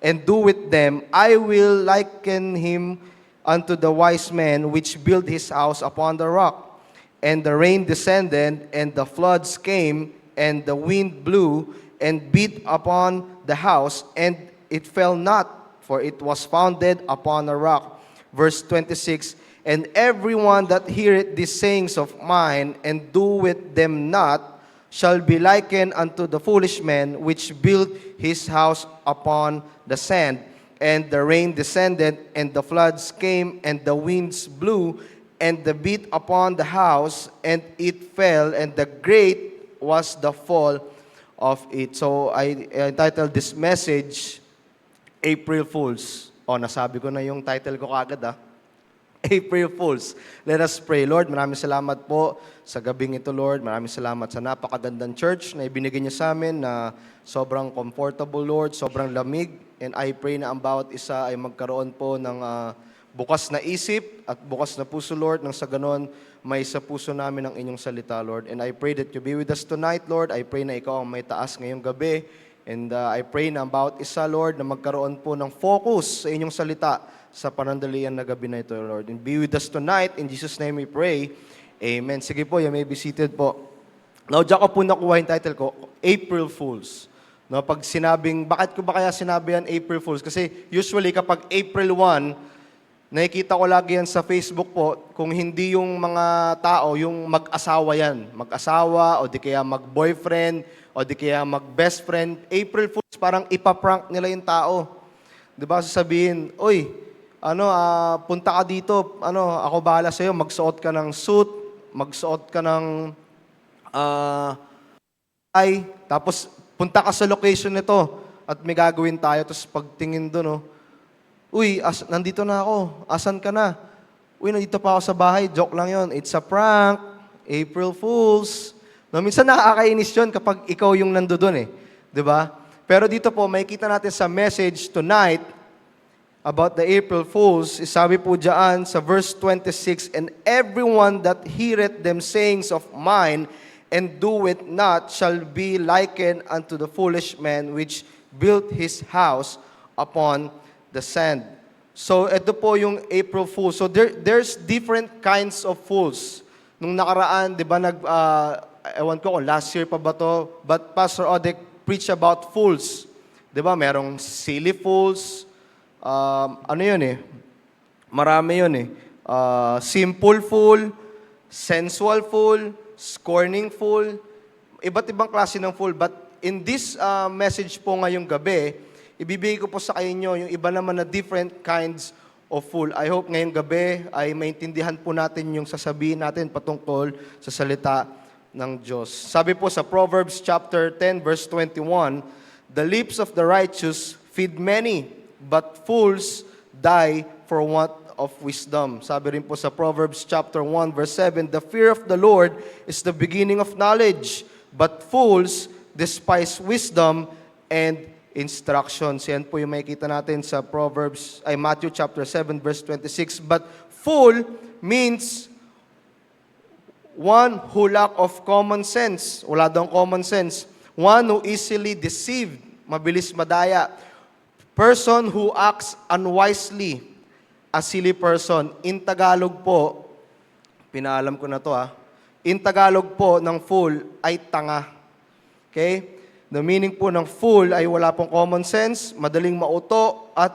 and do with them, I will liken him unto the wise man which built his house upon the rock. And the rain descended, and the floods came, and the wind blew, and beat upon the house, and it fell not, for it was founded upon a rock. Verse 26, and everyone that heareth these sayings of mine, and doeth them not, shall be likened unto the foolish man which built his house upon the sand. And the rain descended, and the floods came, and the winds blew, and the beat upon the house, and it fell, and the great was the fall of it. So I entitled this message, April Fools. Nasabi ko na yung title ko kagad April Fools. Let us pray. Lord, maraming salamat po sa gabing ito, Lord. Maraming salamat sa napakagandang church na ibinigay niyo sa amin na sobrang comfortable, Lord, sobrang lamig. And I pray na ang bawat isa ay magkaroon po ng bukas na isip at bukas na puso, Lord, nang sa ganon may sa puso namin ang inyong salita, Lord. And I pray that you be with us tonight, Lord. I pray na ikaw ang may taas ngayong gabi. And I pray na ang bawat isa, Lord, na magkaroon po ng focus sa inyong salita sa panandalian na gabi na ito, Lord. And be with us tonight. In Jesus' name we pray. Amen. Sige po, you may be seated po. Now, diyan ko po nakuha yung title ko, April Fools. No, pag sinabing, bakit ko ba kaya sinabi yan April Fools? Kasi usually kapag April 1, nakikita ko lagi yan sa Facebook po, kung hindi yung mga tao, yung mag-asawa yan. Mag-asawa, o di kaya mag-boyfriend, o di kaya mag-best friend. April Fools, parang ipaprank nila yung tao. Diba, sasabihin, oy, punta ka dito, ako bahala sa'yo, magsuot ka ng suit, magsuot ka ng tapos punta ka sa location nito at may gagawin tayo, tapos pagtingin doon, uy, nandito na ako, asan ka na? Uy, nandito pa ako sa bahay, joke lang yon, it's a prank, April Fools. No, minsan nakakainis yun kapag ikaw yung nandoon diba? Pero dito po, makikita natin sa message tonight, about the April Fools, sabi po dyan sa verse 26, and everyone that heareth them sayings of mine, and do it not, shall be likened unto the foolish man which built his house upon the sand. So, ito po yung April Fools. So, there's different kinds of fools. Nung nakaraan, di ba, ewan ko kung last year pa ba to, but Pastor Odek preach about fools. Di ba, merong silly fools, marami yun simple fool, sensual fool, scorning fool, iba't ibang klase ng fool. But in this message po ngayong gabi, ibibigay ko po sa inyo yung iba naman na different kinds of fool. I hope ngayong gabi ay maintindihan po natin yung sasabihin natin patungkol sa salita ng Diyos. Sabi po sa Proverbs chapter 10 verse 21, the lips of the righteous feed many, but fools die for want of wisdom. Sabi rin po sa Proverbs chapter 1 verse 7, the fear of the Lord is the beginning of knowledge, but fools despise wisdom and instructions. Yan po yung makikita natin sa Matthew chapter 7 verse 26. But fool means one who lack of common sense. Wala daw common sense. One who easily deceived, mabilis madaya. Person who acts unwisely, a silly person. In Tagalog po, pinaalam ko na to in Tagalog po ng fool ay tanga. Okay? The meaning po ng fool ay wala pong common sense, madaling mauto, at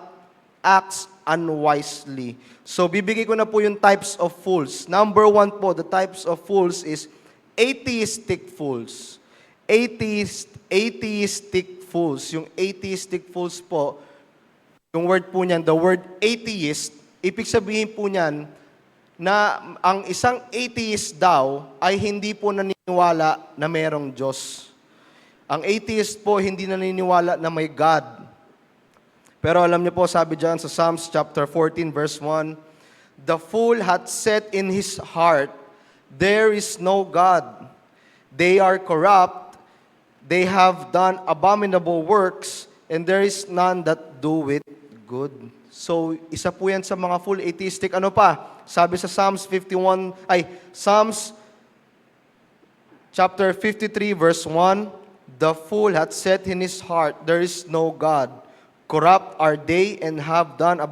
acts unwisely. So, bibigay ko na po yung types of fools. Number 1 po, the types of fools is atheistic fools. Atheistic fools. Yung atheistic fools po, yung word po niyan, the word atheist, ibig sabihin po niyan na ang isang atheist daw ay hindi po naniniwala na mayroong Diyos. Ang atheist po hindi naniniwala na may God. Pero alam niyo po, sabi diyan sa Psalms chapter 14 verse 1, the fool hath said in his heart, there is no God. They are corrupt, they have done abominable works, and there is none that do it good. So, isa po yan sa mga full atheistic. Ano pa? Sabi sa Psalms chapter 53 verse 1, the fool hath said in his heart, there is no God. corrupt are they, and have done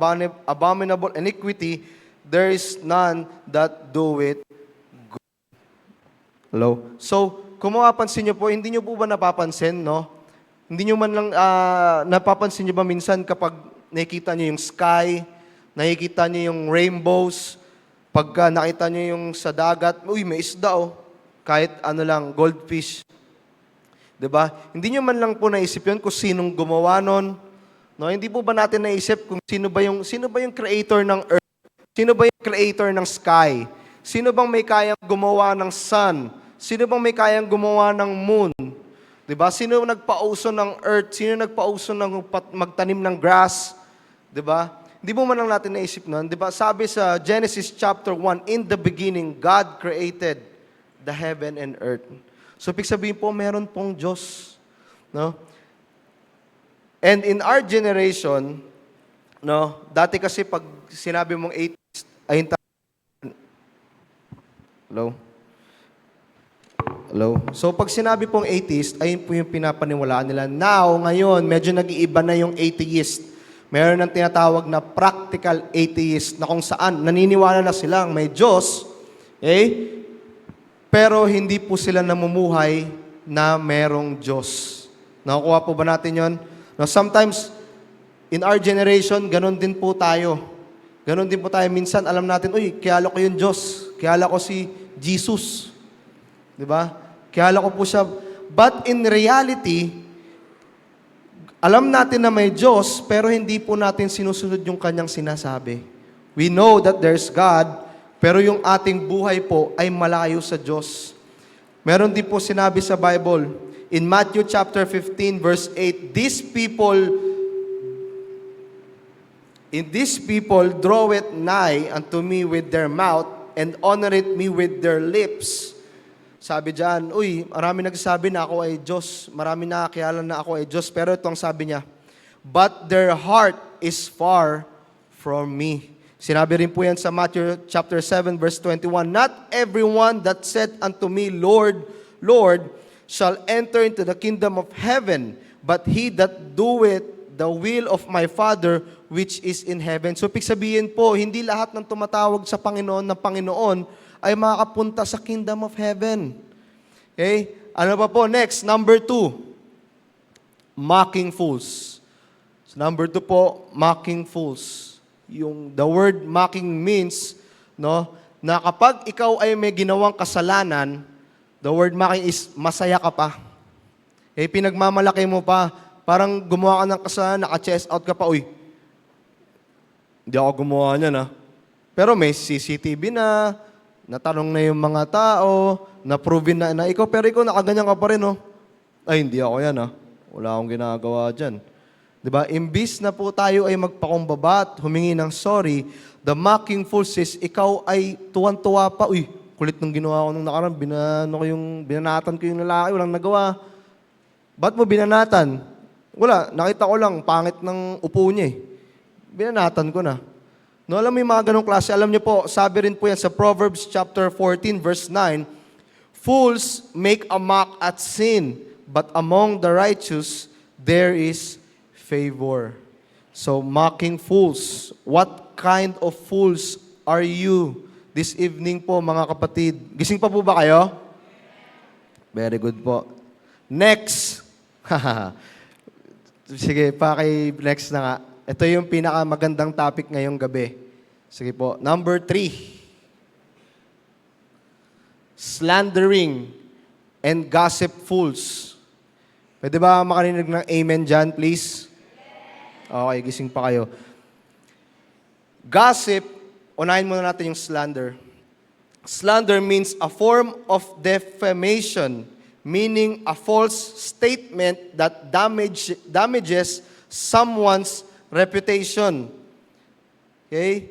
abominable iniquity. There is none that do it. Hello? So, kung mapapansin nyo po, hindi nyo po ba napapansin, no? Hindi nyo man lang, napapansin nyo ba minsan kapag nakikita nyo yung sky, nakikita nyo yung rainbows, pagka nakita nyo yung sa dagat, uy, may isda oh. Kahit ano lang, goldfish. 'Di ba? Hindi nyo man lang po naisip yun kung sinong gumawa nun. No, hindi po ba natin naisip kung sino ba yung creator ng earth? Sino ba yung creator ng sky? Sino bang may kayang gumawa ng sun? Sino bang may kayang gumawa ng moon? 'Di ba? Sino nagpauso ng earth? Sino nagpauso ng magtanim ng grass? 'Di ba? Hindi mo man lang natin naisip nun. 'Di ba? Sabi sa Genesis chapter 1, in the beginning God created the heaven and earth. So, ibig sabihin po, meron pong Diyos. No? And in our generation, no, dati kasi pag sinabi mong atheist, ay Hello? Hello? So, pag sinabi pong atheist, ayun po yung pinapaniwalaan nila. Now, ngayon, medyo nag-iiba na yung atheist. Meron ng tinatawag na practical atheist na kung saan naniniwala na silang may Diyos, okay? Pero hindi po sila namumuhay na merong Diyos. Nakukuha po ba natin yon? Now, sometimes, in our generation, ganun din po tayo. Ganun din po tayo. Minsan, alam natin, uy, kilala ko yung Diyos. Kilala ko si Jesus. Di ba? Kilala ko po siya. But in reality, alam natin na may Diyos, pero hindi po natin sinusunod yung kanyang sinasabi. We know that there's God, pero yung ating buhay po ay malayo sa Diyos. Meron din po sinabi sa Bible, in Matthew chapter 15 verse 8, These people draw it nigh unto me with their mouth, and honor it me with their lips. Sabi diyan, uy, marami nagsasabi na ako ay Diyos, marami nakakilala na ako ay Diyos, pero ito ang sabi niya, but their heart is far from me. Sinabi rin po yan sa Matthew chapter 7 verse 21, not everyone that said unto me, Lord, Lord, shall enter into the kingdom of heaven, but he that doeth the will of my Father which is in heaven. So, ibig sabihin po, hindi lahat ng tumatawag sa Panginoon ng Panginoon ay makakapunta sa kingdom of heaven. Okay? Ano pa po? Next, number 2. Mocking fools. So, number 2 po, mocking fools. The word mocking means, no, na kapag ikaw ay may ginawang kasalanan, the word mocking is masaya ka pa. Pinagmamalaki mo pa. Parang gumawa ka ng kasalanan, naka-chest out ka pa, uy, hindi ako gumawa niyan, ha. Pero may CCTV na, natanong na yung mga tao, na-proven na ikaw, pero ikaw nakaganyan ka pa rin, no? Ay, hindi ako yan, ha. Wala akong ginagawa dyan. Diba? Imbis na po tayo ay magpakumbaba at humingi ng sorry, the mocking fool says, ikaw ay tuwan-tuwa pa. Uy, kulit nung ginawa ko nung nakaraan, binanatan ko yung lalaki, walang nagawa. Ba't mo binanatan? Wala, nakita ko lang, pangit ng upo niya eh. Binanatan ko na. No, alam mo yung mga ganong klase, alam niyo po, sabi rin po yan sa Proverbs chapter 14 verse 9, fools make a mock at sin, but among the righteous there is favor. So, mocking fools. What kind of fools are you this evening po, mga kapatid? Gising pa po ba kayo? Very good po. Next. Sige, next na nga. Ito yung pinakamagandang topic ngayong gabi. Sige po. Number 3. Slandering and gossip fools. Pwede ba makarinig ng amen dyan, please? Okay, gising pa kayo. Gossip, unahin muna natin yung slander. Slander means a form of defamation, meaning a false statement that damages someone's reputation. Okay?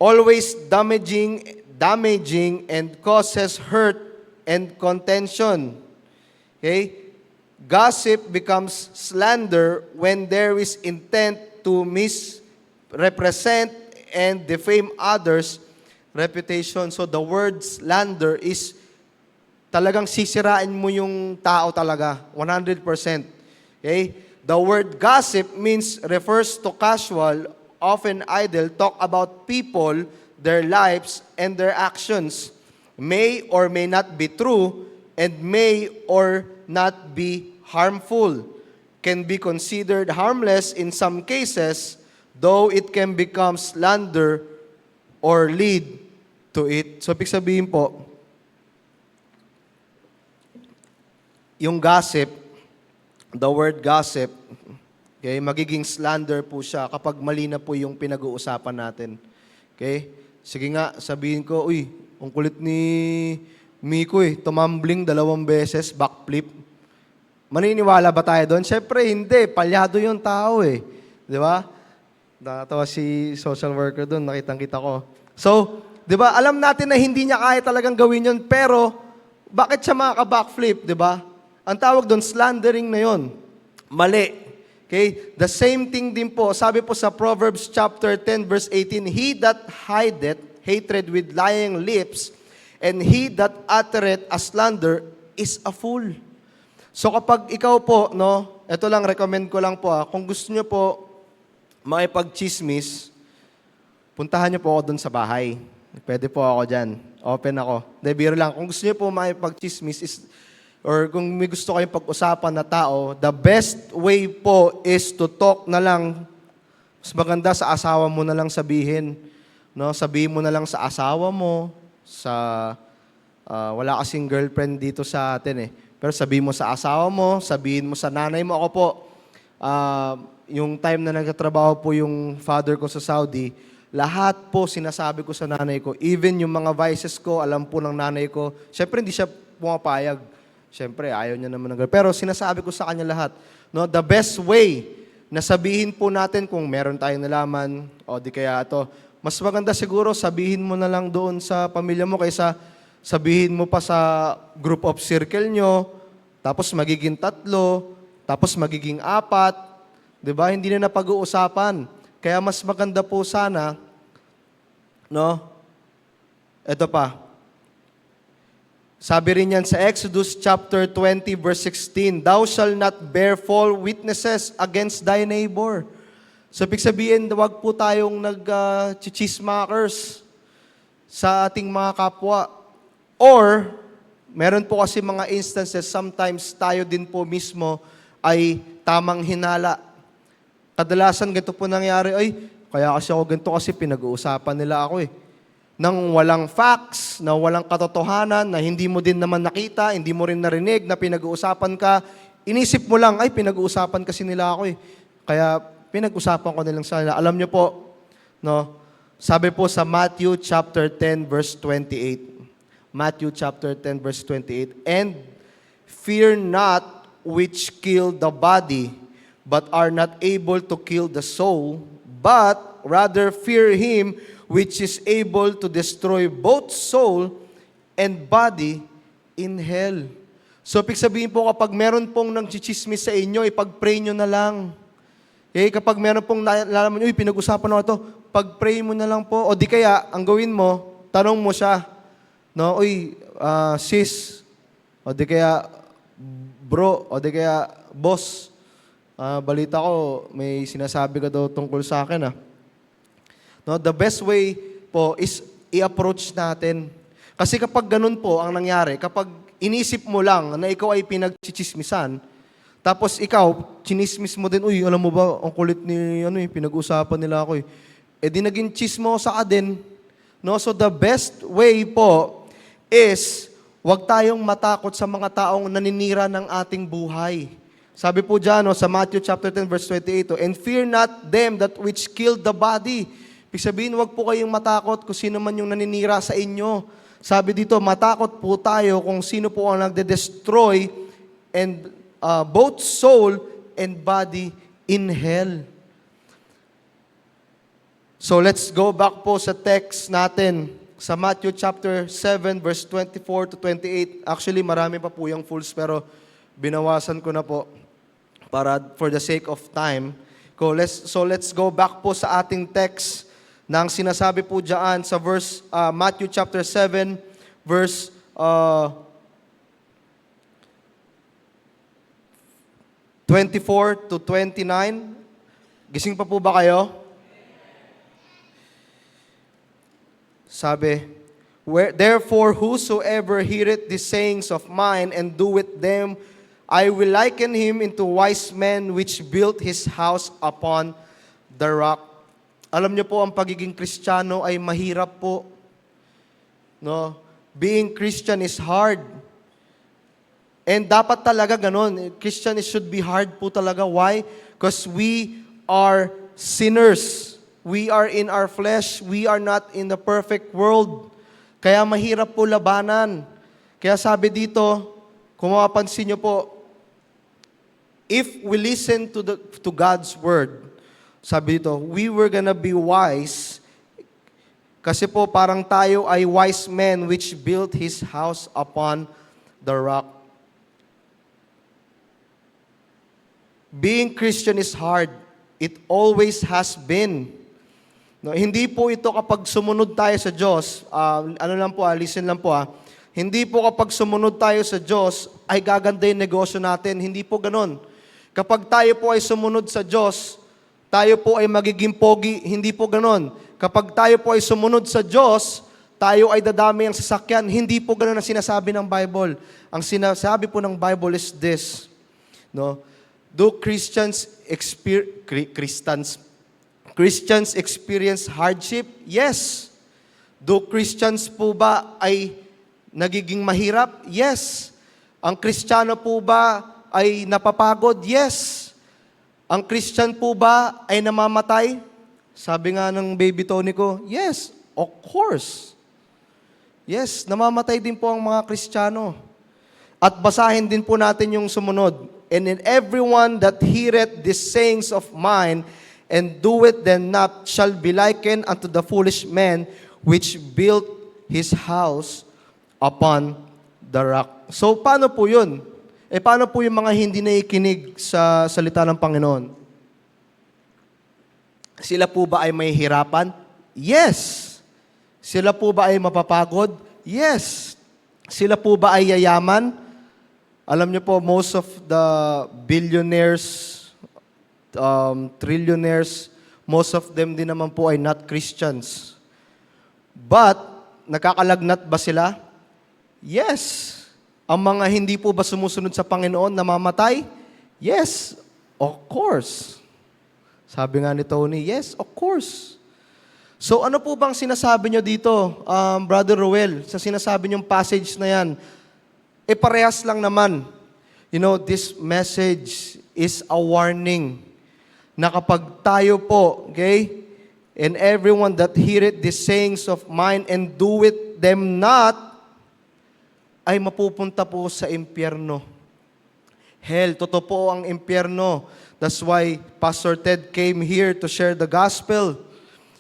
Always damaging and causes hurt and contention. Okay? Gossip becomes slander when there is intent to misrepresent and defame others' reputation. So the word slander is talagang sisirain mo yung tao talaga, 100%. Okay? The word gossip refers to casual, often idle talk about people, their lives, and their actions. May or may not be true, and may or not be harmful. Can be considered harmless in some cases, though it can become slander or lead to it. So, ibig sabihin po, yung gossip, the word gossip, okay, magiging slander po siya kapag mali na po yung pinag-uusapan natin. Okay? Sige nga, sabihin ko, uy, ang kulit ni Miko tumambling 2 beses, backflip. Maniniwala ba tayo doon? Siyempre, hindi. Palyado yung tao Di ba? Nakatawa si social worker doon, nakitang-kita ko. So, di ba, alam natin na hindi niya kaya talagang gawin yun, pero bakit siya makaka-backflip, di ba? Ang tawag doon, slandering na yun. Mali. Okay? The same thing din po, sabi po sa Proverbs chapter 10 verse 18, He that hideth hatred with lying lips, and he that uttereth a slander is a fool. So kapag ikaw po, ito lang, recommend ko lang po kung gusto nyo po makipag-chismis, puntahan nyo po ako doon sa bahay. Pwede po ako dyan. Open ako. De, biro lang. Kung gusto nyo po makipag-chismis or kung may gusto kayong pag-usapan na tao, the best way po is to talk na lang. Mas maganda sa asawa mo na lang sabihin. Sabihin mo na lang sa asawa mo, wala kasing girlfriend dito sa atin Pero sabihin mo sa asawa mo, sabihin mo sa nanay mo. Ako po, yung time na nagtatrabaho po yung father ko sa Saudi, lahat po sinasabi ko sa nanay ko. Even yung mga vices ko, alam po ng nanay ko. Siyempre, hindi siya pumapayag. Siyempre, ayaw niya naman ng girl. Pero sinasabi ko sa kanya lahat. The best way na sabihin po natin kung meron tayong nalaman, o di kaya ito, mas maganda siguro sabihin mo na lang doon sa pamilya mo kaysa sabihin mo pa sa group of circle nyo, tapos magiging 3, tapos magiging 4, di ba? Hindi na napag-uusapan. Kaya mas maganda po sana, ito pa. Sabi rin yan sa Exodus chapter 20 verse 16, Thou shalt not bear false witnesses against thy neighbor. So, ibig sabihin, wag po tayong nag-chismakers sa ating mga kapwa. Or, meron po kasi mga instances, sometimes tayo din po mismo ay tamang hinala. Kadalasan ganito po nangyari, kaya kasi ako ganito kasi pinag-uusapan nila ako Nang walang facts, na walang katotohanan, na hindi mo din naman nakita, hindi mo rin narinig na pinag-uusapan ka, inisip mo lang, pinag-uusapan kasi nila ako Kaya, pinag-usapan ko nilang sa nila. Alam niyo po, sabi po sa Matthew chapter 10 verse 28, Matthew chapter 10 verse 28, And fear not which kill the body, but are not able to kill the soul, but rather fear him which is able to destroy both soul and body in hell. So, ibig sabihin po, kapag meron pong nang-chichismis sa inyo, ipag-pray nyo na lang. Okay, kapag meron pong nalaman nyo, pinag-usapan na ito, pag-pray mo na lang po. O di kaya, ang gawin mo, tanong mo siya, sis, o di kaya, bro, o di kaya, boss, balita ko, may sinasabi ka daw tungkol sa akin The best way po is i-approach natin. Kasi kapag ganun po ang nangyari, kapag inisip mo lang na ikaw ay pinagchichismisan, tapos ikaw, chinismis mo din, alam mo ba, ang kulit ni, pinag-usapan nila ako di naging chismosa ka din. So the best way po is, wag tayong matakot sa mga taong naninira ng ating buhay. Sabi po dyan, sa Matthew chapter 10 verse 28, And fear not them that which kill the body. Ibig sabihin, wag po kayong matakot kung sino man yung naninira sa inyo. Sabi dito, matakot po tayo kung sino po ang nagde-destroy and both soul and body in hell. So let's go back po sa text natin sa Matthew chapter 7 verse 24 to 28. Actually, marami pa po yung fulls pero binawasan ko na po para for the sake of time. So let's go back po sa ating text na ang sinasabi po dyan sa verse Matthew chapter 7 verse 24 24 to 29. Gising pa po ba kayo? Sabi, Therefore, whosoever heareth these sayings of mine and doeth them, I will liken him into wise men which built his house upon the rock. Alam niyo po, ang pagiging Kristiyano ay mahirap po. No? Being Christian is hard. And dapat talaga ganun. Christian should be hard po talaga. Why? Because we are sinners. We are in our flesh. We are not in the perfect world. Kaya mahirap po labanan. Kaya sabi dito, kung mapapansin niyo po, if we listen to God's word, sabi dito, we were gonna be wise. Kasi po parang tayo ay wise men which built his house upon the rock. Being Christian is hard. It always has been. No, hindi po ito kapag sumunod tayo sa Diyos, listen lang po. Hindi po kapag sumunod tayo sa Diyos, ay gaganda yung negosyo natin. Hindi po ganon. Kapag tayo po ay sumunod sa Diyos, tayo po ay magiging pogi. Hindi po ganon. Kapag tayo po ay sumunod sa Diyos, tayo ay dadami ang sasakyan. Hindi po ganon ang sinasabi ng Bible. Ang sinasabi po ng Bible is this. No? Do Christians experience hardship? Yes. Do Christians po ba ay nagiging mahirap? Yes. Ang Kristiyano po ba ay napapagod? Yes. Ang Christian po ba ay namamatay? Sabi nga ng baby Tony ko, yes, of course. Yes, namamatay din po ang mga Kristiyano. At basahin din po natin yung sumunod. And in everyone that heareth these sayings of mine, and doeth them not, shall be likened unto the foolish man, which built his house upon the rock. So, paano po yun? Paano po yung mga hindi naikinig sa salita ng Panginoon? Sila po ba ay may hirapan? Yes. Sila po ba ay mapapagod? Yes. Sila po ba ay yayaman? Alam niyo po, most of the billionaires, trillionaires, most of them din naman po ay not Christians. But, nakakalagnat ba sila? Yes. Ang mga hindi po ba sumusunod sa Panginoon namamatay? Yes, of course. Sabi nga ni Tony, yes, of course. So ano po bang sinasabi nyo dito, Brother Roel, sa sinasabi nyong passage na yan? Parehas lang naman. You know, this message is a warning na kapag tayo po, okay, and everyone that heareth these sayings of mine and doeth them not, ay mapupunta po sa impyerno. Hell, totoo po ang impyerno. That's why Pastor Ted came here to share the gospel.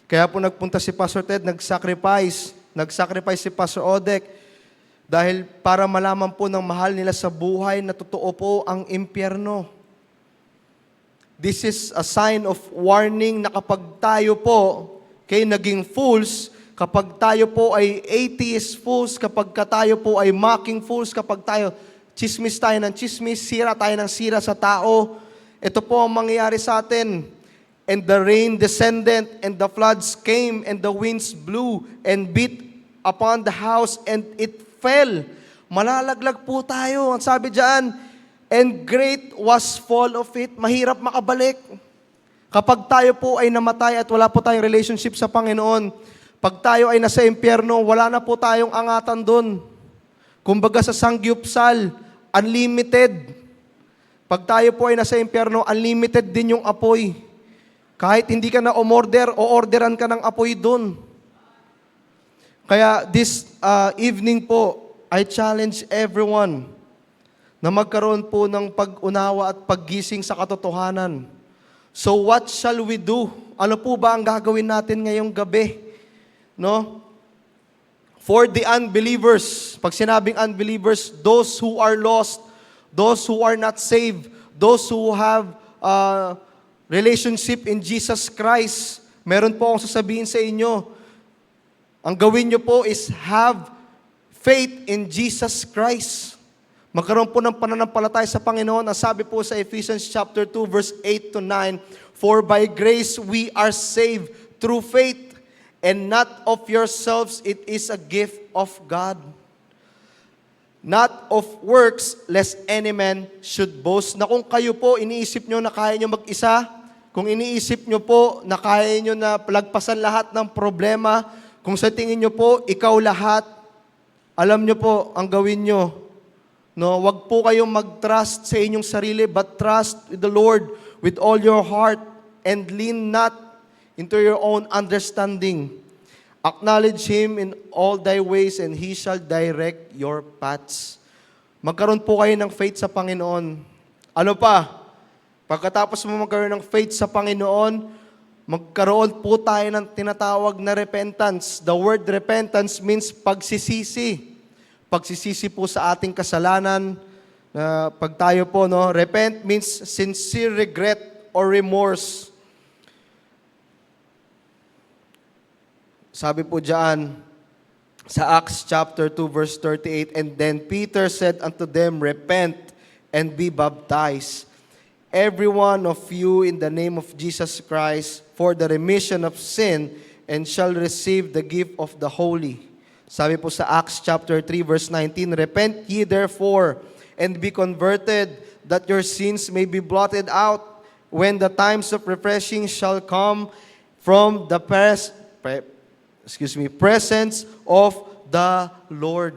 Kaya po nagpunta si Pastor Ted, nag-sacrifice si Pastor Odek, dahil para malaman po ng mahal nila sa buhay na totoo po ang impyerno. This is a sign of warning na kapag tayo po naging fools, kapag tayo po ay atheist fools, kapag tayo po ay mocking fools, kapag tayo chismis tayo ng chismis, sira tayo ng sira sa tao, ito po ang mangyayari sa atin. And the rain descended, and the floods came, and the winds blew, and beat upon the house, and it fell. Malalaglag po tayo. Ang sabi diyan, and great was fall of it. Mahirap makabalik. Kapag tayo po ay namatay at wala po tayong relationship sa Panginoon, pag tayo ay nasa impyerno, wala na po tayong angatan doon. Kumbaga sa sangyupsal, unlimited. Pag tayo po ay nasa impyerno, unlimited din yung apoy. Kahit hindi ka na umorder, o-orderan ka ng apoy doon. Kaya this evening po, I challenge everyone na magkaroon po ng pag-unawa at paggising sa katotohanan. So what shall we do? Ano po ba ang gagawin natin ngayong gabi? No? For the unbelievers, pag sinabing unbelievers, those who are lost, those who are not saved, those who have relationship in Jesus Christ, meron po akong sasabihin sa inyo. Ang gawin nyo po is have faith in Jesus Christ. Magkaroon po ng pananampalataya sa Panginoon. Ang sabi po sa Ephesians chapter 2 verse 8 to 9, "For by grace we are saved through faith, and not of yourselves, it is a gift of God. Not of works, lest any man should boast." Na kung kayo po, iniisip nyo na kaya nyo mag-isa, kung iniisip nyo po na kaya nyo na lagpasan lahat ng problema, kung sa tingin nyo po, ikaw lahat, alam nyo po ang gawin nyo. No, wag po kayong mag-trust sa inyong sarili, but trust with the Lord with all your heart and lean not into your own understanding. Acknowledge Him in all thy ways and He shall direct your paths. Magkaroon po kayo ng faith sa Panginoon. Ano pa? Pagkatapos mo magkaroon ng faith sa Panginoon, magkaroon po tayo ng tinatawag na repentance. The word repentance means pagsisisi. Pagsisisi po sa ating kasalanan. Pag tayo po, no, repent means sincere regret or remorse. Sabi po diyan sa Acts chapter 2 verse 38, "And then Peter said unto them, Repent and be baptized, every one of you in the name of Jesus Christ, for the remission of sin, and shall receive the gift of the Holy." Sabi po sa Acts chapter 3 verse 19, "Repent ye therefore, and be converted, that your sins may be blotted out, when the times of refreshing shall come from the presence of the Lord."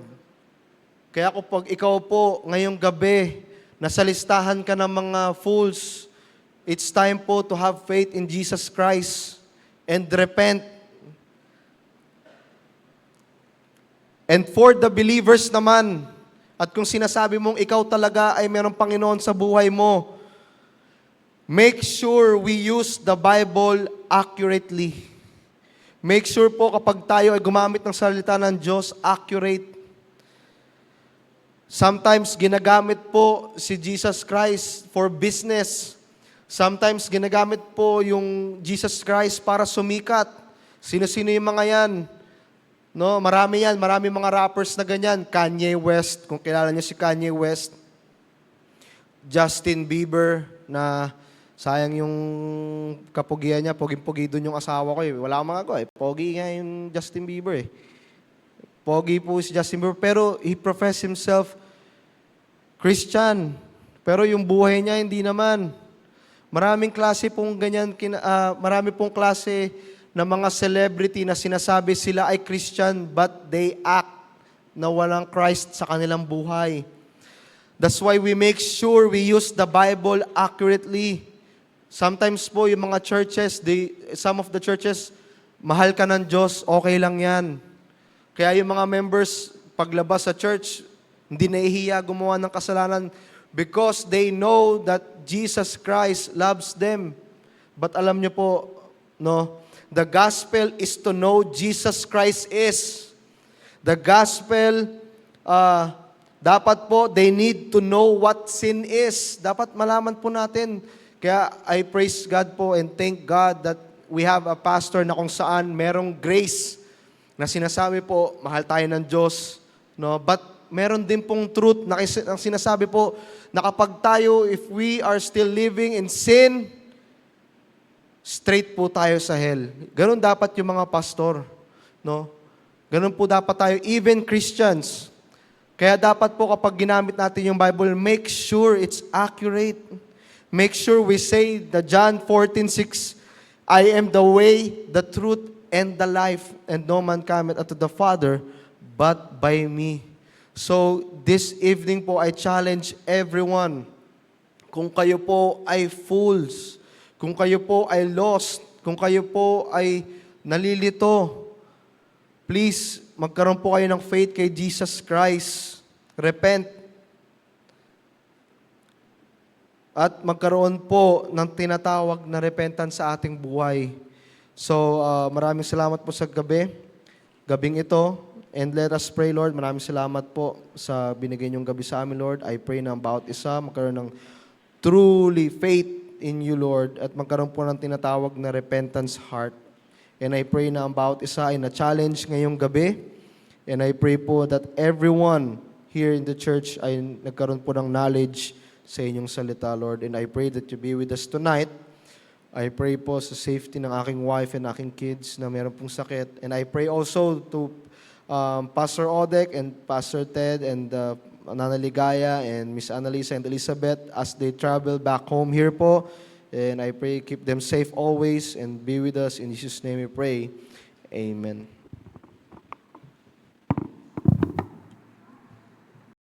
Kaya pag ikaw po ngayong gabi, nasa listahan ka ng mga fools, it's time po to have faith in Jesus Christ and repent. And for the believers naman, at kung sinasabi mong ikaw talaga ay mayroong Panginoon sa buhay mo, make sure we use the Bible accurately. Make sure po kapag tayo ay gumamit ng salita ng Diyos, accurate. Sometimes ginagamit po si Jesus Christ for business. Sometimes ginagamit po yung Jesus Christ para sumikat. Sino-sino yung mga yan? No, marami yan, marami mga rappers na ganyan. Kanye West, kung kilala niyo si Kanye West. Justin Bieber, na sayang yung kapugian niya, poging-pogi doon yung asawa ko eh. Wala akong magagawa eh. Pogi nga yung Justin Bieber eh. Pogi po si Justin Bieber, pero he professed himself Christian. Pero yung buhay niya, hindi naman. Maraming klase pong ganyan, marami pong klase na mga celebrity na sinasabi sila ay Christian, but they act na walang Christ sa kanilang buhay. That's why we make sure we use the Bible accurately. Sometimes po yung mga churches, some of the churches, mahal ka ng Diyos, okay lang yan. Kaya yung mga members, paglabas sa church, hindi nahihiya gumawa ng kasalanan because they know that Jesus Christ loves them. But alam niyo po, no, the gospel is to know Jesus Christ is. The gospel, dapat po, they need to know what sin is. Dapat malaman po natin. Kaya I praise God po and thank God that we have a pastor na kung saan merong grace na sinasabi po, mahal tayo ng Diyos. No? But meron din pong truth na sinasabi po na kapag tayo, if we are still living in sin, straight po tayo sa hell. Ganun dapat yung mga pastor. No? Ganun po dapat tayo, even Christians. Kaya dapat po kapag ginamit natin yung Bible, make sure it's accurate. Make sure we say the John 14:6, "I am the way, the truth, and the life, and no man cometh unto the Father, but by me." So, this evening po, I challenge everyone, kung kayo po ay fools, kung kayo po ay lost, kung kayo po ay nalilito, please, magkaroon po kayo ng faith kay Jesus Christ. Repent. At magkaroon po ng tinatawag na repentance sa ating buhay. So, maraming salamat po sa gabing ito. And let us pray, Lord. Maraming salamat po sa binigay niyong gabi sa amin, Lord. I pray na ang bawat isa magkaroon ng truly faith in you, Lord, at magkaroon po ng tinatawag na repentance heart. And I pray na ang bawat isa ay na-challenge ngayong gabi. And I pray po that everyone here in the church ay nagkaroon po ng knowledge sa inyong salita, Lord. And I pray that you be with us tonight. I pray po sa safety ng aking wife and aking kids na meron pong sakit. And I pray also to Pastor Odek and Pastor Ted and Nana Ligaya and Miss Annalisa and Elizabeth as they travel back home here po. And I pray keep them safe always and be with us. In Jesus' name we pray. Amen.